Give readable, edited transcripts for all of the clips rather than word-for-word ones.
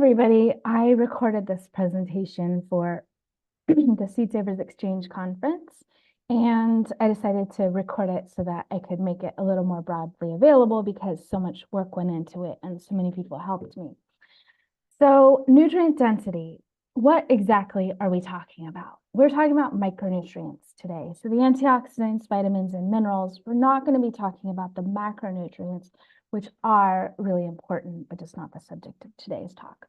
everybody. I recorded this presentation for the Seed Savers Exchange Conference, and I decided to record it so that I could make it a little more broadly available because so much work went into it and so many people helped me. So nutrient density, what exactly are we talking about? We're talking about micronutrients today. So the antioxidants, vitamins, and minerals. We're not going to be talking about the macronutrients, which are really important, but just not the subject of today's talk.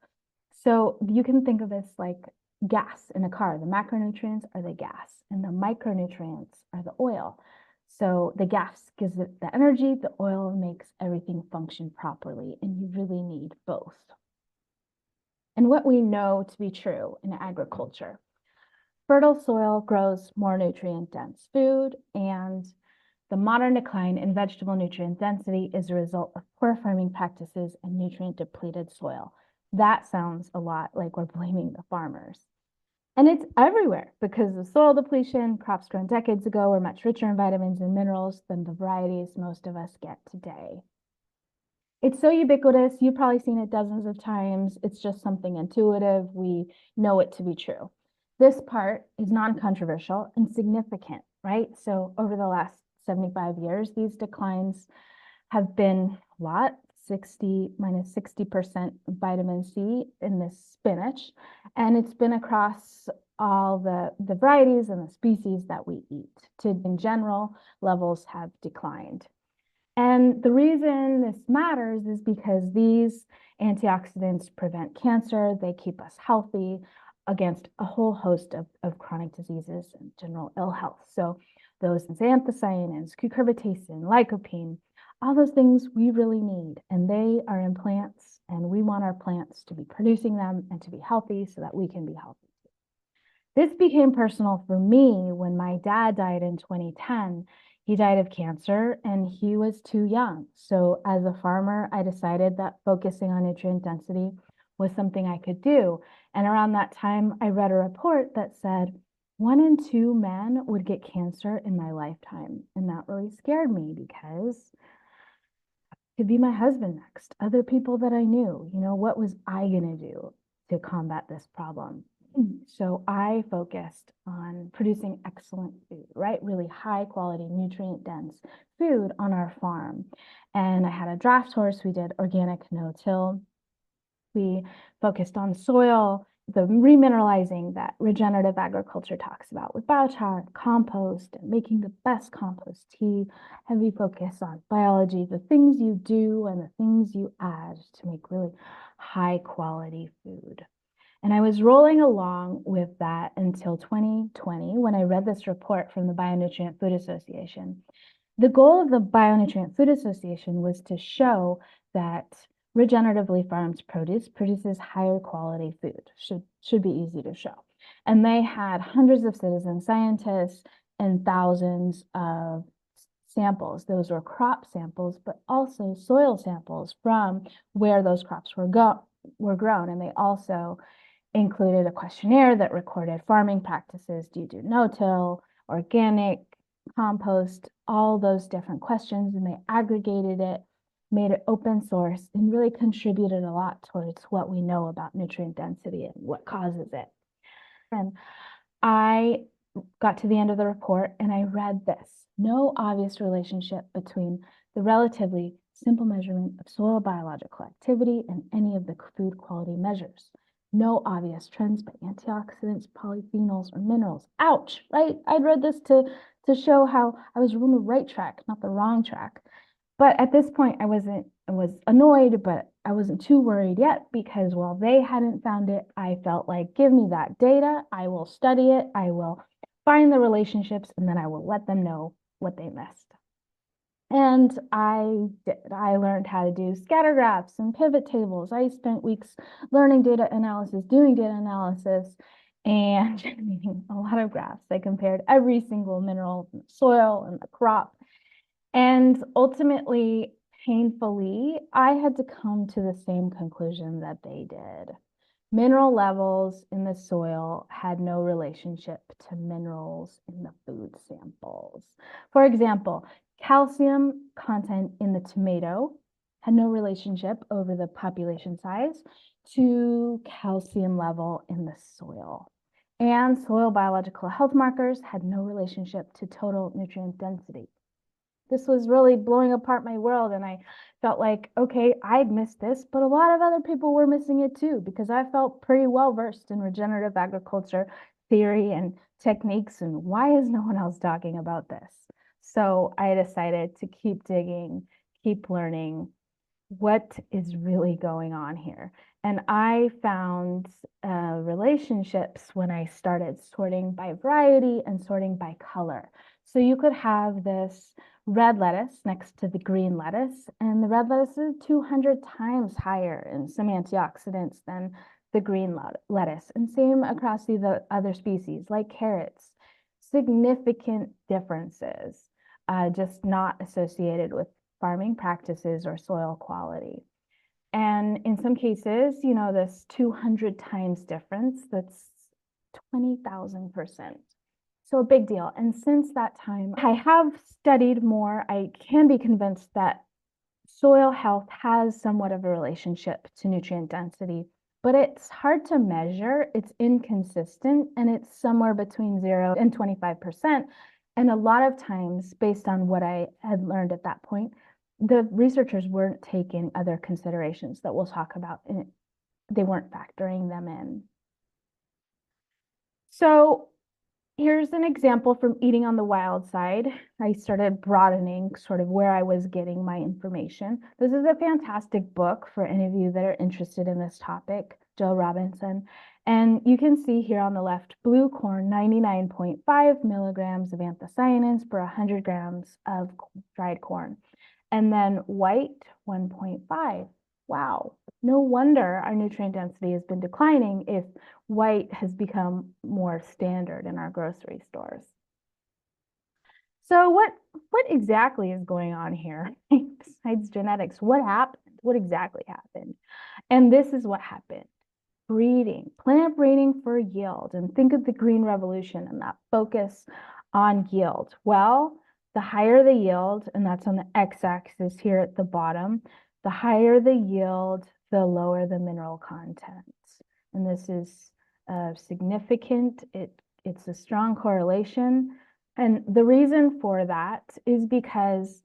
So you can think of this like gas in a car. The macronutrients are the gas, and the micronutrients are the oil. So the gas gives it the energy, the oil makes everything function properly, and you really need both. And what we know to be true in agriculture. Fertile soil grows more nutrient-dense food, and the modern decline in vegetable nutrient density is a result of poor farming practices and nutrient-depleted soil. That sounds a lot like we're blaming the farmers. And it's everywhere because of soil depletion. Crops grown decades ago were much richer in vitamins and minerals than the varieties most of us get today. It's so ubiquitous. You've probably seen it dozens of times. It's just something intuitive. We know it to be true. This part is non-controversial and significant, right? So over the last 75 years, these declines have been a lot, 60% vitamin C in this spinach. And it's been across all the varieties and the species that we eat. In general, levels have declined. And the reason this matters is because these antioxidants prevent cancer, they keep us healthy against a whole host of chronic diseases and general ill health. So those anthocyanins, cucurbitacin, lycopene, all those things we really need, and they are in plants, and we want our plants to be producing them and to be healthy so that we can be healthy. This became personal for me when my dad died in 2010. He died of cancer and he was too young. So as a farmer, I decided that focusing on nutrient density was something I could do. And around that time, I read a report that said 1 in 2 men would get cancer in my lifetime. And that really scared me because it could be my husband next, other people that I knew. What was I going to do to combat this problem? So I focused on producing excellent food, right? Really high quality, nutrient dense food on our farm. And I had a draft horse. We did organic no-till. We focused on soil, the remineralizing that regenerative agriculture talks about with biochar, compost, and making the best compost tea. Heavy focus on biology, the things you do and the things you add to make really high quality food. And I was rolling along with that until 2020 when I read this report from the Bionutrient Food Association. The goal of the Bionutrient Food Association was to show that regeneratively farmed produce produces higher quality food. Should be easy to show. And they had hundreds of citizen scientists and thousands of samples. Those were crop samples, but also soil samples from where those crops were grown. And they also included a questionnaire that recorded farming practices. Do you do no-till, organic, compost, all those different questions, and they aggregated it, made it open source, and really contributed a lot towards what we know about nutrient density and what causes it. And I got to the end of the report and I read this: no obvious relationship between the relatively simple measurement of soil biological activity and any of the food quality measures. No obvious trends by antioxidants, polyphenols, or minerals. Ouch, right? I'd read this to show how I was on the right track, not the wrong track. But at this point, I was annoyed, but I wasn't too worried yet because while they hadn't found it, I felt like, give me that data, I will study it, I will find the relationships, and then I will let them know what they missed. And I did. I learned how to do scatter graphs and pivot tables. I spent weeks learning data analysis, doing data analysis, and generating a lot of graphs. I compared every single mineral in the soil and the crop. And ultimately, painfully, I had to come to the same conclusion that they did. Mineral levels in the soil had no relationship to minerals in the food samples. For example, calcium content in the tomato had no relationship over the population size to calcium level in the soil. And soil biological health markers had no relationship to total nutrient density. This was really blowing apart my world, and I felt like, okay, I'd missed this, but a lot of other people were missing it too, because I felt pretty well versed in regenerative agriculture theory and techniques, and why is no one else talking about this? So I decided to keep digging, keep learning what is really going on here. And I found relationships when I started sorting by variety and sorting by color. So you could have this red lettuce next to the green lettuce, and the red lettuce is 200 times higher in some antioxidants than the green lettuce. And same across the other species like carrots. Significant differences, just not associated with farming practices or soil quality. And in some cases, you know, this 200 times difference, that's 20,000%. So a big deal. And since that time, I have studied more. I can be convinced that soil health has somewhat of a relationship to nutrient density, but it's hard to measure. It's inconsistent, and it's somewhere between 0 and 25%. And a lot of times, based on what I had learned at that point, the researchers weren't taking other considerations that we'll talk about, and they weren't factoring them in. So here's an example from eating on the wild side. I started broadening sort of where I was getting my information. This is a fantastic book for any of you that are interested in this topic, Joe Robinson. And you can see here on the left, blue corn, 99.5 milligrams of anthocyanins per 100 grams of dried corn. And then white, 1.5. Wow, no wonder our nutrient density has been declining if white has become more standard in our grocery stores. So what exactly is going on here? Besides genetics, what happened? What exactly happened? And this is what happened. Breeding, plant breeding for yield. And think of the Green Revolution and that focus on yield. Well, the higher the yield, and that's on the x-axis here at the bottom, the higher the yield, the lower the mineral content. And this is significant. It's a strong correlation. And the reason for that is because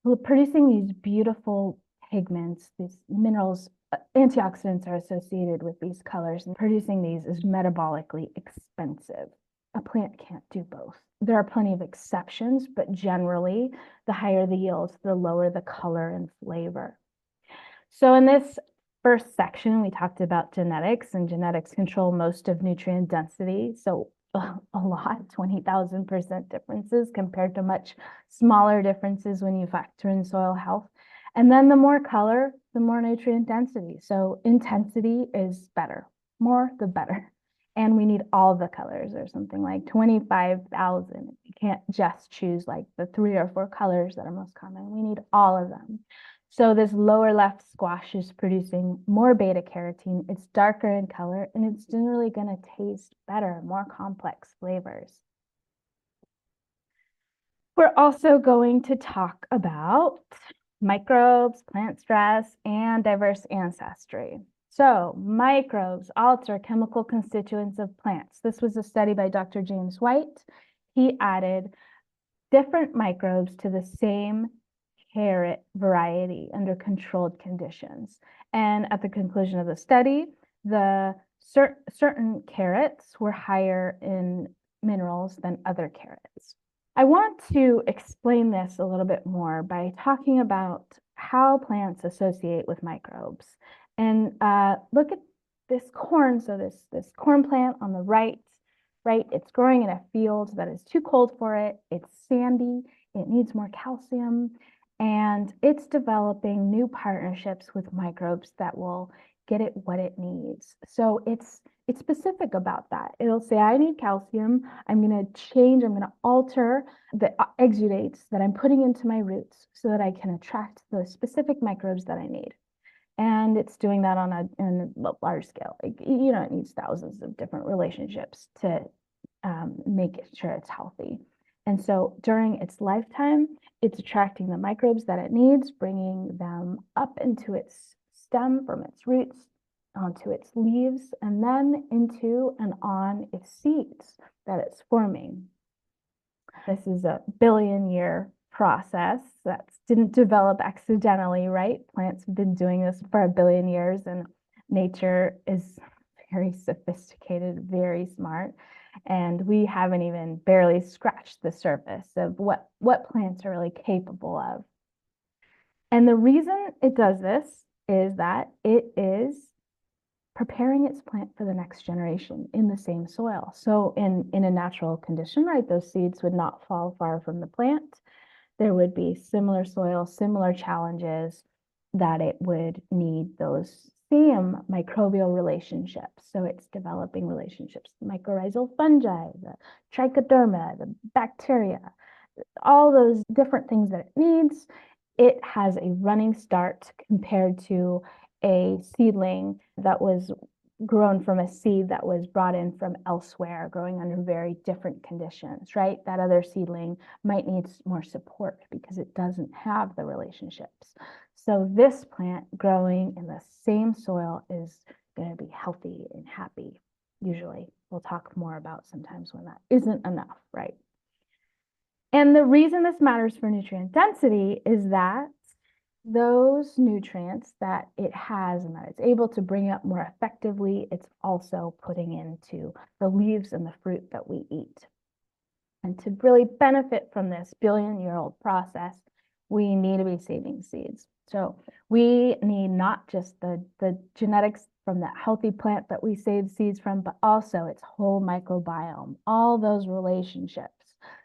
we're producing these beautiful pigments, these minerals, antioxidants are associated with these colors, and producing these is metabolically expensive. A plant can't do both. There are plenty of exceptions, but generally, the higher the yield, the lower the color and flavor. So in this first section, we talked about genetics, and genetics control most of nutrient density. So a lot, 20,000% differences compared to much smaller differences when you factor in soil health. And then the more color, the more nutrient density. So intensity is better, more the better. And we need all the colors. There's something like 25,000. You can't just choose like the 3 or 4 colors that are most common. We need all of them. So this lower left squash is producing more beta carotene. It's darker in color, and it's generally going to taste better, more complex flavors. We're also going to talk about microbes, plant stress, and diverse ancestry. So microbes alter chemical constituents of plants. This was a study by Dr. James White. He added different microbes to the same carrot variety under controlled conditions. And at the conclusion of the study, the certain carrots were higher in minerals than other carrots. I want to explain this a little bit more by talking about how plants associate with microbes. And look at this corn. So this corn plant on the right, it's growing in a field that is too cold for it. It's sandy. It needs more calcium. And it's developing new partnerships with microbes that will get it what it needs. So it's specific about that. It'll say, I need calcium. I'm going to alter the exudates that I'm putting into my roots so that I can attract the specific microbes that I need. And it's doing that on a large scale. Like, you know, it needs thousands of different relationships to make sure it's healthy. And so during its lifetime, it's attracting the microbes that it needs, bringing them up into its stem from its roots, onto its leaves, and then into and on its seeds that it's forming. This is a billion-year process that didn't develop accidentally, right? Plants have been doing this for a billion years, and nature is very sophisticated, very smart. And we haven't even barely scratched the surface of what plants are really capable of. And the reason it does this is that it is preparing its plant for the next generation in the same soil. So in a natural condition, right, those seeds would not fall far from the plant. There would be similar soil, similar challenges that it would need those same microbial relationships. So it's developing relationships, mycorrhizal fungi, the trichoderma, the bacteria, all those different things that it needs. It has a running start compared to a seedling that was grown from a seed that was brought in from elsewhere, growing under very different conditions, right? That other seedling might need more support because it doesn't have the relationships. So this plant growing in the same soil is going to be healthy and happy. Usually, we'll talk more about sometimes when that isn't enough, right? And the reason this matters for nutrient density is that those nutrients that it has and that it's able to bring up more effectively, it's also putting into the leaves and the fruit that we eat. And to really benefit from this billion-year-old process, we need to be saving seeds. So we need not just the genetics from that healthy plant that we save seeds from, but also its whole microbiome, all those relationships.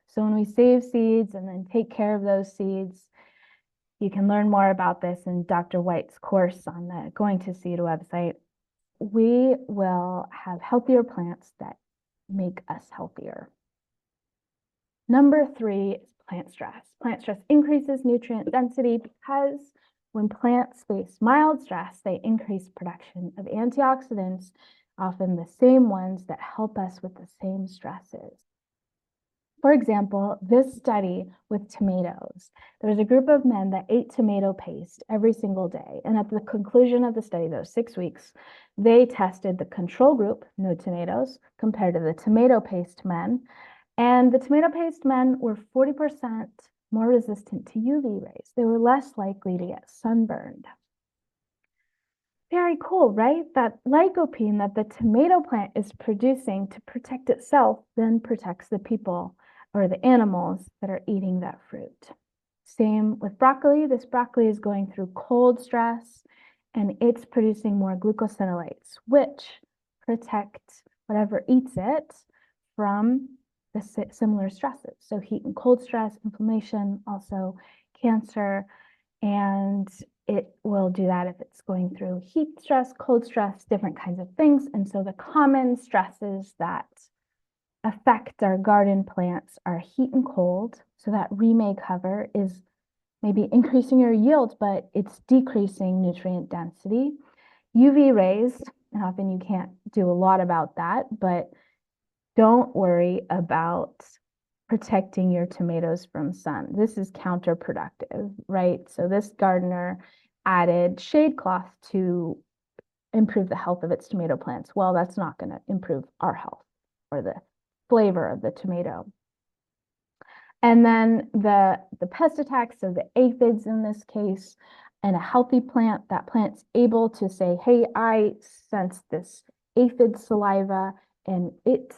So when we save seeds and then take care of those seeds, you can learn more about this in Dr. White's course on the Going to Seed website. We will have healthier plants that make us healthier. Number 3 is plant stress. Plant stress increases nutrient density because when plants face mild stress, they increase production of antioxidants, often the same ones that help us with the same stresses. For example, this study with tomatoes, there was a group of men that ate tomato paste every single day. And at the conclusion of the study, those 6 weeks, they tested the control group, no tomatoes, compared to the tomato paste men. And the tomato paste men were 40% more resistant to UV rays. They were less likely to get sunburned. Very cool, right? That lycopene that the tomato plant is producing to protect itself then protects the people or the animals that are eating that fruit. Same with broccoli. This broccoli is going through cold stress and it's producing more glucosinolates, which protect whatever eats it from the similar stresses. So heat and cold stress, inflammation, also cancer, and it will do that if it's going through heat stress, cold stress, different kinds of things. And so the common stresses that affect our garden plants are heat and cold. So that remake cover is maybe increasing your yield, but it's decreasing nutrient density. UV rays, and often you can't do a lot about that, but don't worry about protecting your tomatoes from sun. This is counterproductive, right? So this gardener added shade cloth to improve the health of its tomato plants. Well, that's not going to improve our health or the flavor of the tomato. And then the pest attacks, so the aphids in this case, and a healthy plant, that plant's able to say, hey, I sense this aphid saliva, and it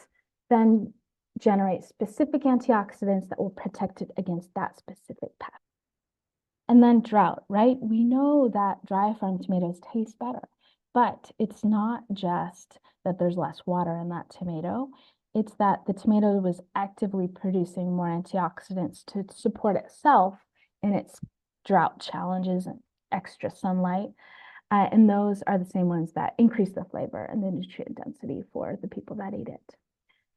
then generates specific antioxidants that will protect it against that specific pest. And then drought, right? We know that dry farm tomatoes taste better, but it's not just that there's less water in that tomato. It's that the tomato was actively producing more antioxidants to support itself in its drought challenges and extra sunlight. And those are the same ones that increase the flavor and the nutrient density for the people that eat it.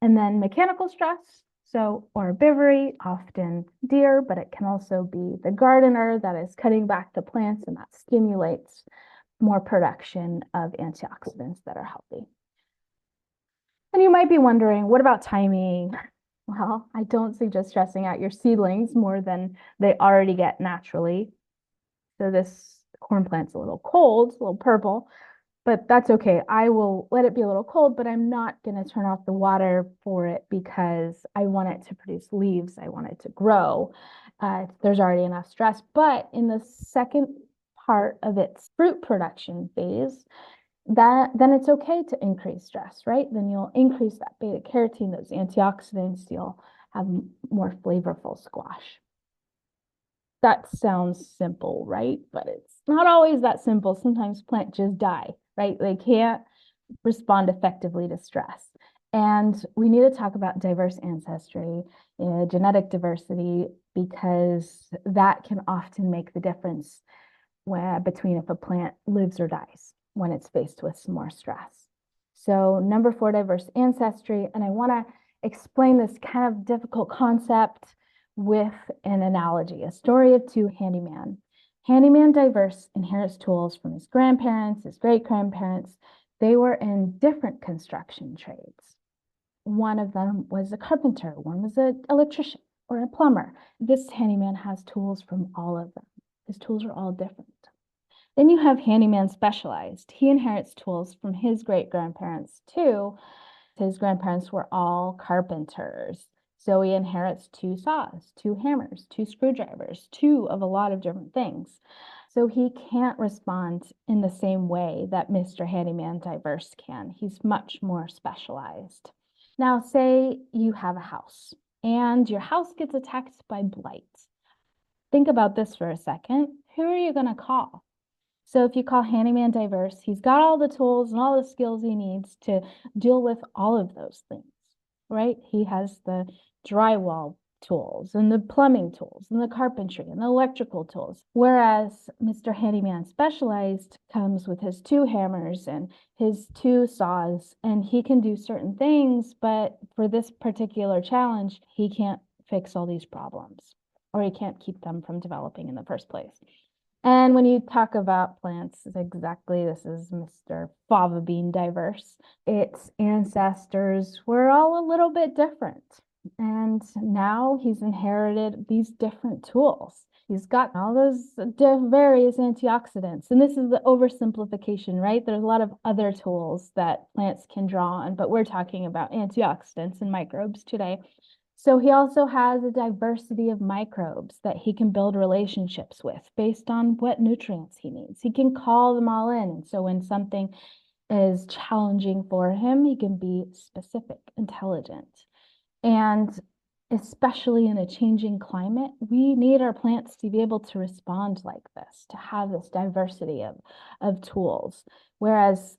And then mechanical stress, so herbivory, often deer, but it can also be the gardener that is cutting back the plants, and that stimulates more production of antioxidants that are healthy. And you might be wondering, what about timing? Well, I don't suggest stressing out your seedlings more than they already get naturally. So this corn plant's a little cold, a little purple, but that's okay. I will let it be a little cold, but I'm not going to turn off the water for it because I want it to produce leaves. I want it to grow. There's already enough stress. But in the second part of its fruit production phase, then it's okay to increase stress, right? Then you'll increase that beta carotene, those antioxidants. You'll have more flavorful squash. That sounds simple, right? But it's not always that simple. Sometimes plants just die, right? They can't respond effectively to stress. And we need to talk about diverse ancestry, genetic diversity, because that can often make the difference between if a plant lives or dies when it's faced with some more stress. So number 4, diverse ancestry. And I want to explain this kind of difficult concept with an analogy, a story of two handyman. Handyman diverse inherits tools from his grandparents, his great-grandparents. They were in different construction trades. One of them was a carpenter, one was an electrician or a plumber. This handyman has tools from all of them. His tools are all different. Then you have handyman specialized. He inherits tools from his great-grandparents too. His grandparents were all carpenters. So he inherits 2 saws, 2 hammers, 2 screwdrivers, 2 of a lot of different things. So he can't respond in the same way that Mr. Handyman Diverse can. He's much more specialized. Now, say you have a house and your house gets attacked by blight. Think about this for a second. Who are you going to call? So if you call Handyman Diverse, he's got all the tools and all the skills he needs to deal with all of those things, right? He has the drywall tools and the plumbing tools and the carpentry and the electrical tools. Whereas Mr. Handyman Specialized comes with his 2 hammers and his 2 saws, and he can do certain things, but for this particular challenge, he can't fix all these problems, or he can't keep them from developing in the first place. And when you talk about plants, exactly, this is Mr. Fava bean diverse. Its ancestors were all a little bit different. And now he's inherited these different tools. He's got all those various antioxidants. And this is the oversimplification, right? There's a lot of other tools that plants can draw on, but we're talking about antioxidants and microbes today. So he also has a diversity of microbes that he can build relationships with based on what nutrients he needs. He can call them all in. And so when something is challenging for him, he can be specific, intelligent. And especially in a changing climate, we need our plants to be able to respond like this, to have this diversity of tools. Whereas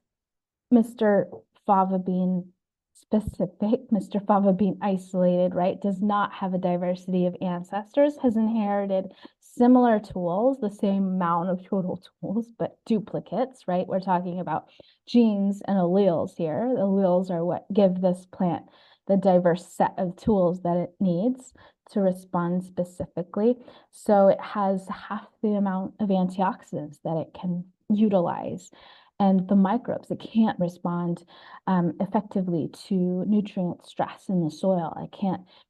Mr. Fava bean specific, Mr. Fava bean isolated, right, does not have a diversity of ancestors, has inherited similar tools, the same amount of total tools, but duplicates, right? We're talking about genes and alleles here. The alleles are what give this plant the diverse set of tools that it needs to respond specifically. So it has half the amount of antioxidants that it can utilize. And the microbes, it can't respond effectively to nutrient stress in the soil.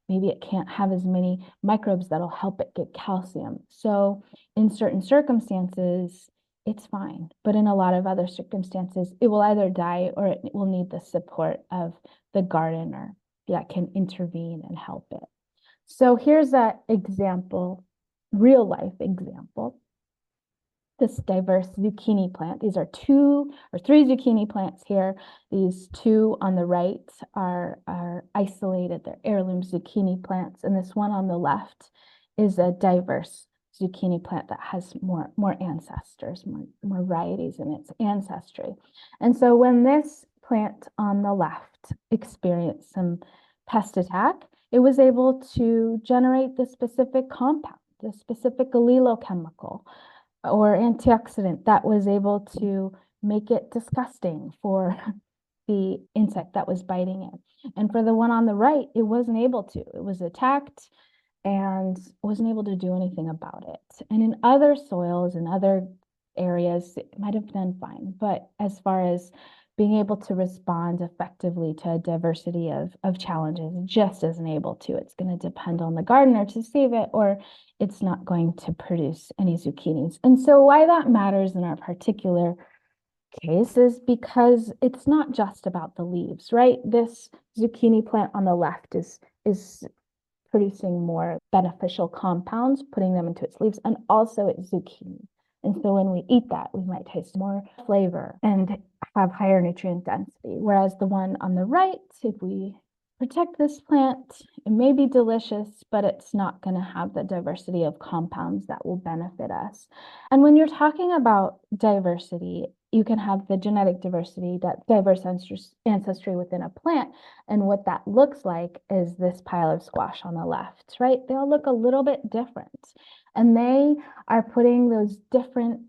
Maybe it can't have as many microbes that'll help it get calcium. So in certain circumstances, it's fine. But in a lot of other circumstances, it will either die or it will need the support of the gardener that can intervene and help it. So here's an example, real life example. This diverse zucchini plant. These are 2 or 3 zucchini plants here. These 2 on the right are isolated. They're heirloom zucchini plants. And this one on the left is a diverse zucchini plant that has more ancestors, more varieties in its ancestry. And so when this plant on the left experienced some pest attack, it was able to generate the specific compound, the specific allelochemical or antioxidant that was able to make it disgusting for the insect that was biting it. And for the one on the right, it wasn't able to. It was attacked and wasn't able to do anything about it. And in other soils and other areas, it might have done fine. But as far as being able to respond effectively to a diversity of challenges just isn't able to. It's going to depend on the gardener to save it, or it's not going to produce any zucchinis. And so why that matters in our particular case is because it's not just about the leaves, right? This zucchini plant on the left is producing more beneficial compounds, putting them into its leaves, and also it's zucchini. And so when we eat that, we might taste more flavor and have higher nutrient density. Whereas the one on the right, if we protect this plant, it may be delicious, but it's not going to have the diversity of compounds that will benefit us. And when you're talking about diversity, you can have the genetic diversity, that diverse ancestry within a plant. And what that looks like is this pile of squash on the left, right? They all look a little bit different. And they are putting those different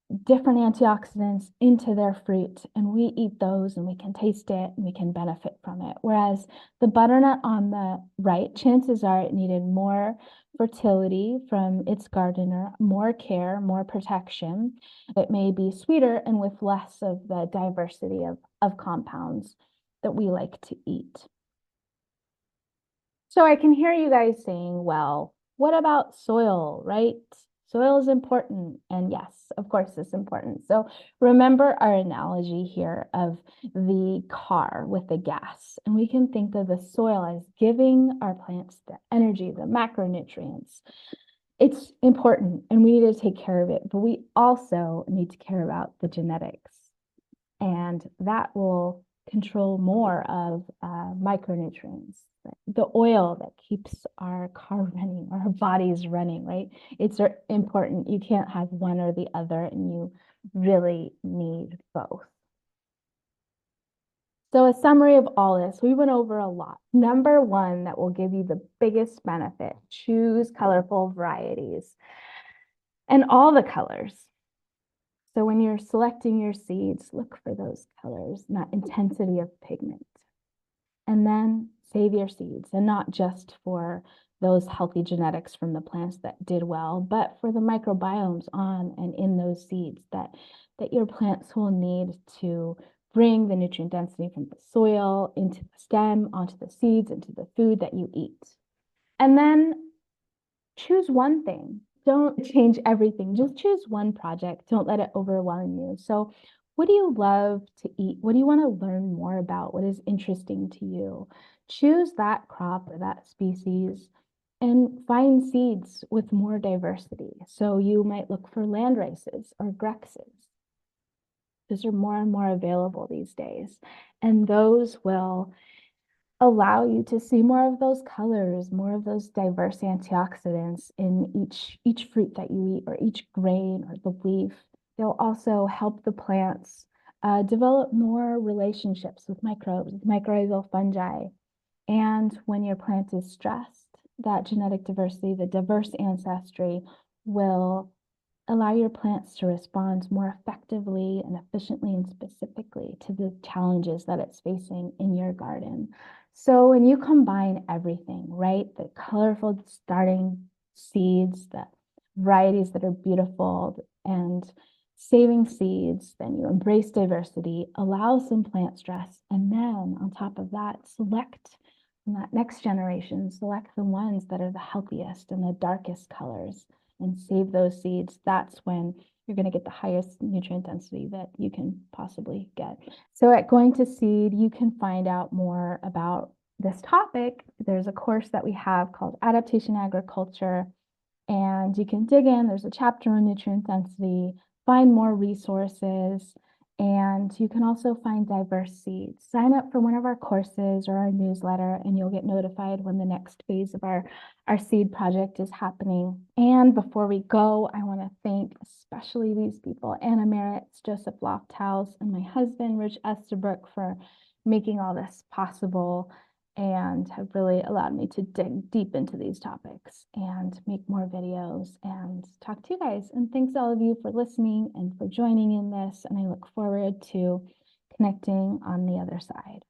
antioxidants into their fruit, and we eat those and we can taste it and we can benefit from it. Whereas the butternut on the right, chances are it needed more fertility from its gardener, more care, more protection. It may be sweeter and with less of the diversity of compounds that we like to eat. So I can hear you guys saying, well, what about soil, right? Soil is important. And yes, of course, it's important. So remember our analogy here of the car with the gas. And we can think of the soil as giving our plants the energy, the macronutrients. It's important and we need to take care of it, but we also need to care about the genetics. And that will control more of micronutrients, the oil that keeps our car running, our bodies running, right? It's important. You can't have one or the other, and you really need both. So a summary of all this, we went over a lot. Number one, that will give you the biggest benefit, choose colorful varieties and all the colors. So when you're selecting your seeds, look for those colors, not intensity of pigment. And then save your seeds, and not just for those healthy genetics from the plants that did well, but for the microbiomes on and in those seeds that your plants will need to bring the nutrient density from the soil into the stem, onto the seeds, into the food that you eat. And then choose one thing. Don't change everything. Just choose one project. Don't let it overwhelm you. So what do you love to eat? What do you want to learn more about? What is interesting to you? Choose that crop or that species and find seeds with more diversity. So you might look for landraces or grexes. Those are more and more available these days. And those will allow you to see more of those colors, more of those diverse antioxidants in each fruit that you eat, or each grain or the leaf. They'll also help the plants develop more relationships with microbes, with mycorrhizal fungi. And when your plant is stressed, that genetic diversity, the diverse ancestry, will allow your plants to respond more effectively and efficiently and specifically to the challenges that it's facing in your garden. So when you combine everything, right, the colorful starting seeds, the varieties that are beautiful, and saving seeds, then you embrace diversity, allow some plant stress, and then on top of that, select from that next generation, select the ones that are the healthiest and the darkest colors, and save those seeds. That's when you're going to get the highest nutrient density that you can possibly get. So at Going to Seed, you can find out more about this topic. There's a course that we have called Adaptation Agriculture, and you can dig in. There's a chapter on nutrient density, find more resources, and you can also find diverse seeds. Sign up for one of our courses or our newsletter, and you'll get notified when the next phase of our seed project is happening. And before we go, I want to thank especially these people, Anna Merritt, Joseph Lofthouse, and my husband, Rich Estabrook, for making all this possible and have really allowed me to dig deep into these topics and make more videos and talk to you guys. And thanks all of you for listening and for joining in this. And I look forward to connecting on the other side.